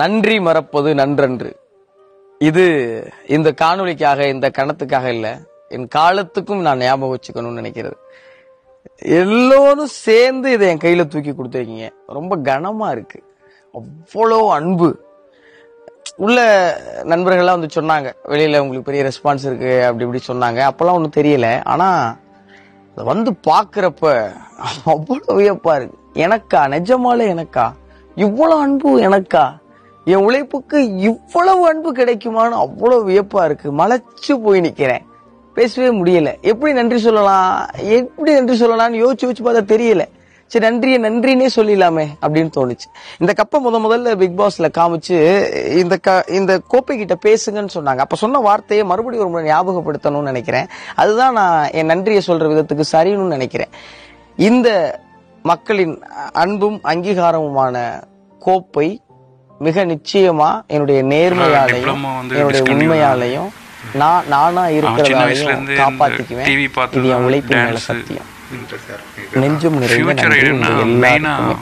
நன்றி மறப்பது நன்றன்று. இது இந்த காணொளிக்காக, இந்த கணத்துக்காக இல்ல, என் காலத்துக்கும் நான் ஞாபகம் வச்சுக்கணும்னு நினைக்கிறது. எல்லோரும் சேர்ந்து இதை என் கையில தூக்கி கொடுத்துருக்கீங்க. ரொம்ப கனமா இருக்கு. அவ்வளோ அன்பு. உள்ள நண்பர்கள்லாம் வந்து சொன்னாங்க, வெளியில உங்களுக்கு பெரிய ரெஸ்பான்ஸ் இருக்கு அப்படி இப்படி சொன்னாங்க. அப்பெல்லாம் ஒன்றும் தெரியல. ஆனா வந்து பாக்குறப்ப அவ்வளவு வியப்பா இருக்கு. எனக்கா, நிஜமாலே எனக்கா இவ்வளவு அன்பு? எனக்கா என் உழைப்புக்கு இவ்வளவு அன்பு கிடைக்குமான்னு அவ்வளவு வியப்பா இருக்கு. மலைச்சு போய் நிக்கிறேன். பேசவே முடியல. எப்படி நன்றி சொல்லலாம்னு யோசிச்சு பார்த்தா தெரியல. சரி, நன்றினே சொல்லிடலாமே அப்படின்னு தோணுச்சு. இந்த கப்பை முதல்ல பிக் பாஸ்ல காமிச்சு இந்த கோப்பை கிட்ட பேசுங்கன்னு சொன்னாங்க. அப்ப சொன்ன வார்த்தையை மறுபடியும் ஒரு முறை ஞாபகப்படுத்தணும்னு நினைக்கிறேன். அதுதான் நான் என் நன்றியை சொல்ற விதத்துக்கு சரின்னு நினைக்கிறேன். இந்த மக்களின் அன்பும் அங்கீகாரமுமான கோப்பை மிக நிச்சயமா என்னுடைய நேர்மையாலையும் என்னுடைய உண்மையாலையும் நானா இருக்கிறதாலையும் காப்பாத்திக்குவேன். இது என் உழைப்பின் மேல சத்தியம். நெஞ்சும் நிறைந்த நன்றி எல்லாருக்குமே.